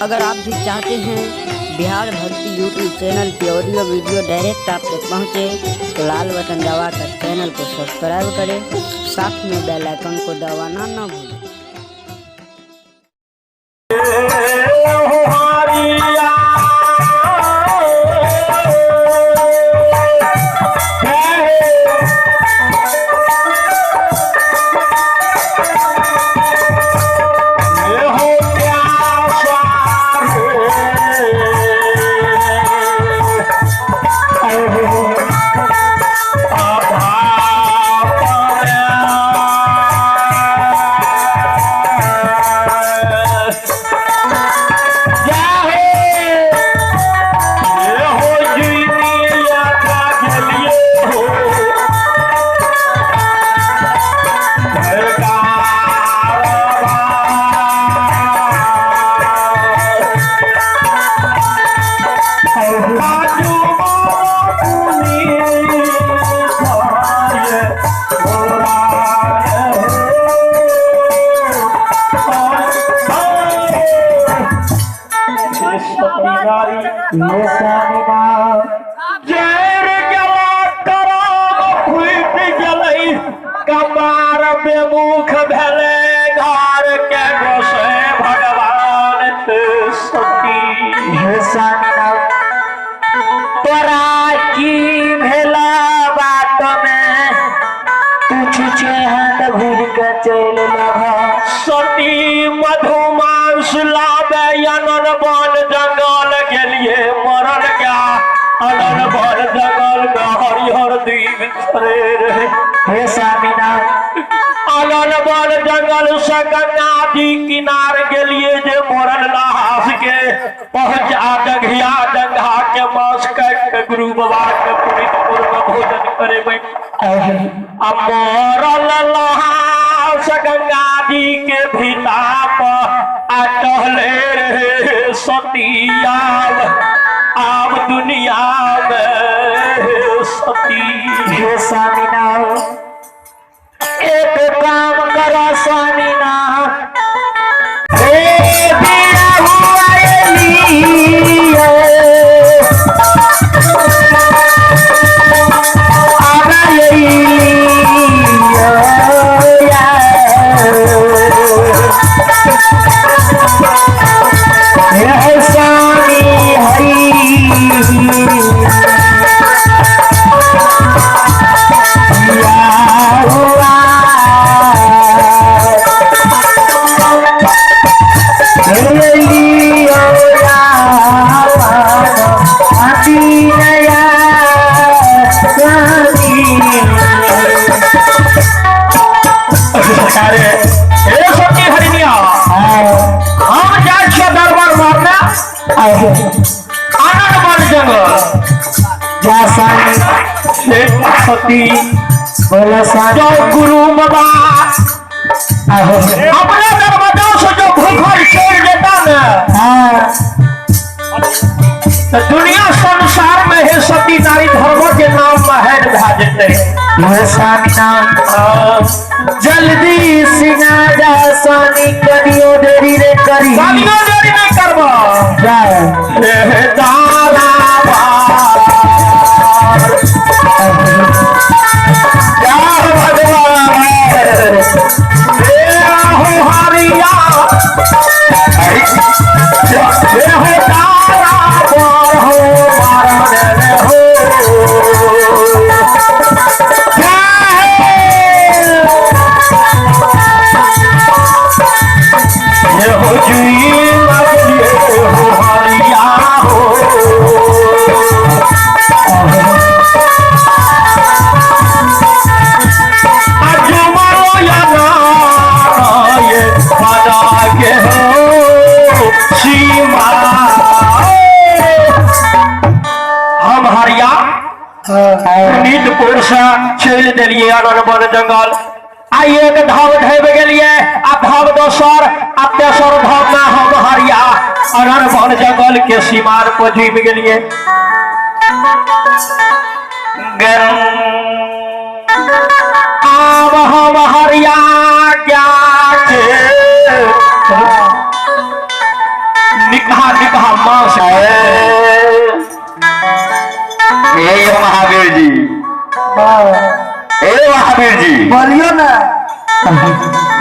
अगर आप भी चाहते हैं बिहार भक्ति यूट्यूब चैनल की ऑडियो वीडियो डायरेक्ट आप तक पहुँचे तो लाल बटन दबाकर चैनल को सब्सक्राइब करें, साथ में बेल आइकन को दबाना ना भूलें। कपार बेमुख भेले घर के गोसे भगवान सती तोरा की भेला बात में पूछ हाथ घूर के चल सती मधुमांस लाबे अनन बन जंगल गेलिए मरल क्या अनन बन जंगल में हरिहर दीप छरे रहे हे स्वामीनाथ अनन बन जंगल से गंगा जी किनार गेलिए जे मरल नहास के पहुंचा डंगिया डंगा के मांस काट के गुरु बाबा के पुनितपुर में भोजन करे मरल नहास गंगा जी के भीता पर टहले रहे सतिया आब दुनिया में सती हे स्वामीनाथ एक काम करो स्वामीनाथ सती जो गुरु बाबा अपने दरवाजा से जो भूखल छोड़ देता ना तो दुनिया संसार में है सती नारी धर्म के नाम महल भाजते जल्दी सिना जा स्वामी करियो देरी रे करी करियो देरी नहीं करबो दादा चल दिलिए बन जंगल आई एक धाव ढेब गलिए आ धाव दोसर आ तेसर धाव में हम हरिया अनन बन जंगल के सीमार पर जीव गलिए आब हम हरिया क्या के निकाह ए महावीर जी, ए महावीर जी, बोलियो ना।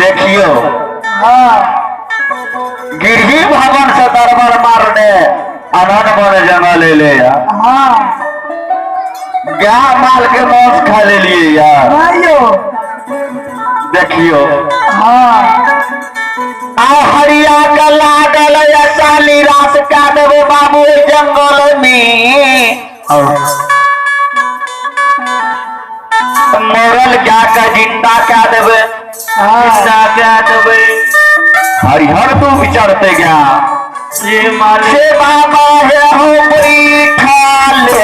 देखियो हाँ गिरगिट भवन से दरबार मारने अनन बन जंगल ले ले यार। हाँ क्या माल के मौत खा ले लिए यार। भाइयो। देखियो हाँ हरिया का लागल ऐसा निराश का देवे बाबू जंगल में मरल क्या का जिंदा क्या देवे जिंदा क्या देवे हरिहर तू विचारते क्या ये माले बाबा है हो बैठा ले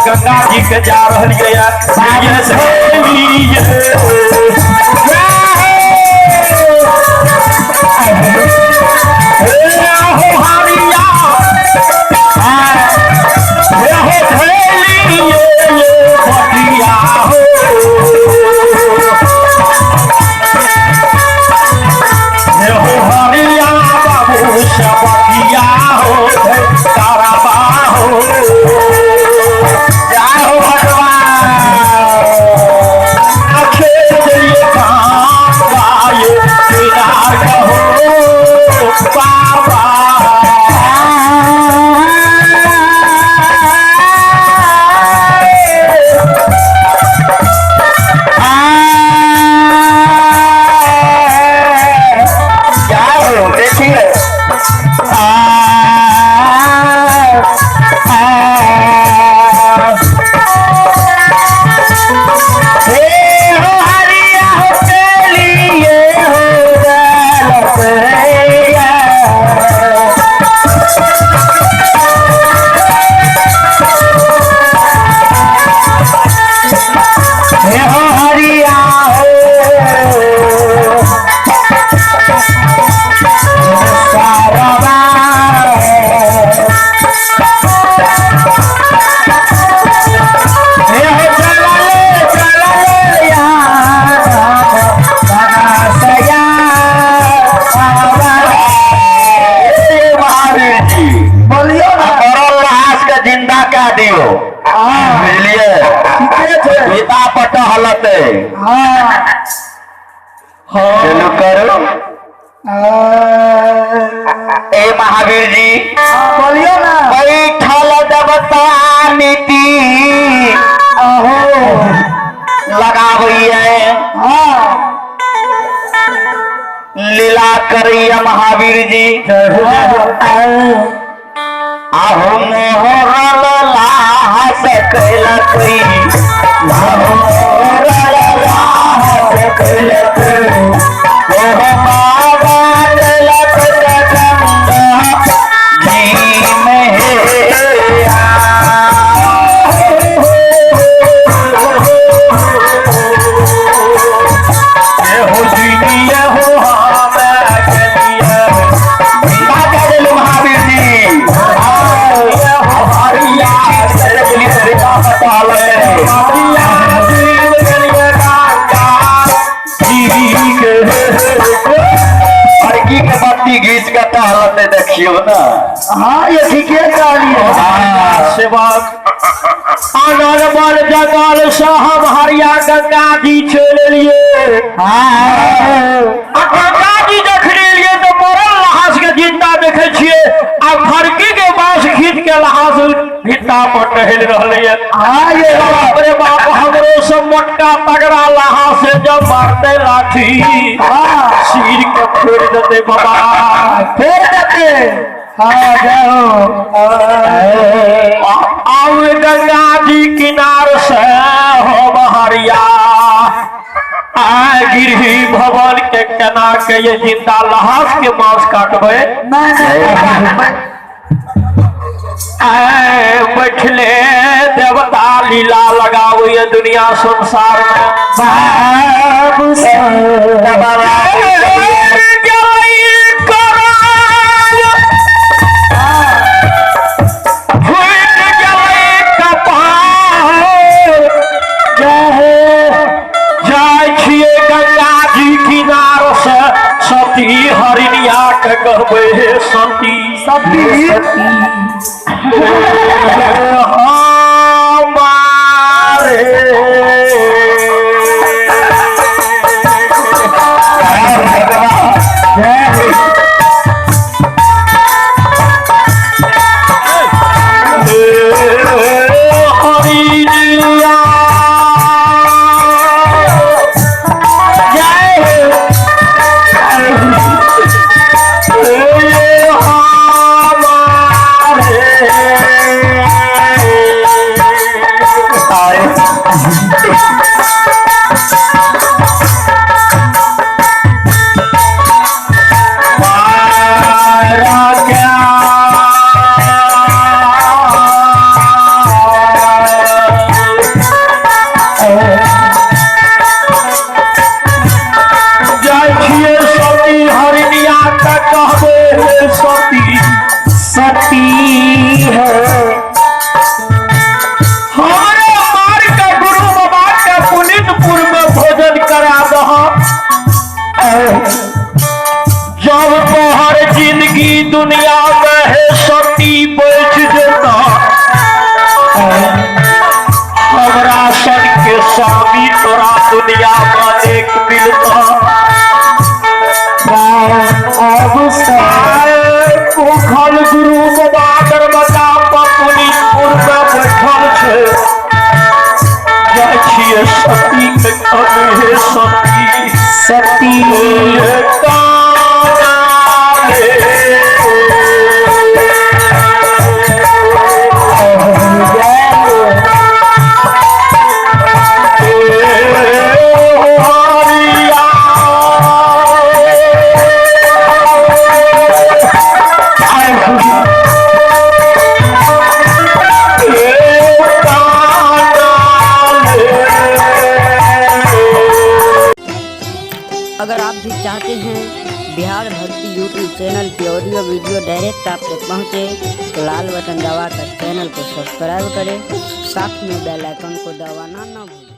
गंगा जी के जा रही है करते हाँ चलो करो ए महावीर जी बोलियो ना बैठल देवता नीति लगावैया हाँ लीला करैया महावीर जी आहू मोहरल लास कैलकई मोहरल लास कैलकई ओह मावा ललक गंगा जी में हो दुनिया हो महावीर जी लड़की के बत्ती घींच के टहलते देखियो ना हाँ ये ठीक है गाली सेवक अनर बल जगल साहब हरिया गंगा जी चल लिए गंगा जी देख लिए तो मरल लहास के जिंदा देखे छिए आ फरकी के बांस खींच के लहास भित्ता पर टहल रहले हाँ ये बाप रे बाप हमरो सब मोटका तगड़ा लहास से जब मारते लाठी सिर के फेर देते बाबा फेर देते हाँ जाओ आओ गंगा जी किनार से हो बहरिया गिरही भवन के केना के ये जिंदा लहास के मांस काटबे बैठले देवता लीला लगाओ ये दुनिया संसार सती हरिणिया के कहबे सती सती जब तोहर जिंदगी दुनिया में है सती बैठ जेता हमरा सन के स्वामी तोरा दुनिया में एक मिलता भूखल गुरु बाबा दरवाजा पर पुनीतपुर में बैठल छे जाइ छिए सती के कहबे हे सती सती अगर आप भी चाहते हैं बिहार भक्ति यूट्यूब चैनल की ऑडियो वीडियो डायरेक्ट आप तक पहुंचे तो लाल बटन दबाकर चैनल को सब्सक्राइब करें, साथ में बेल आइकन को दबाना ना भूलें।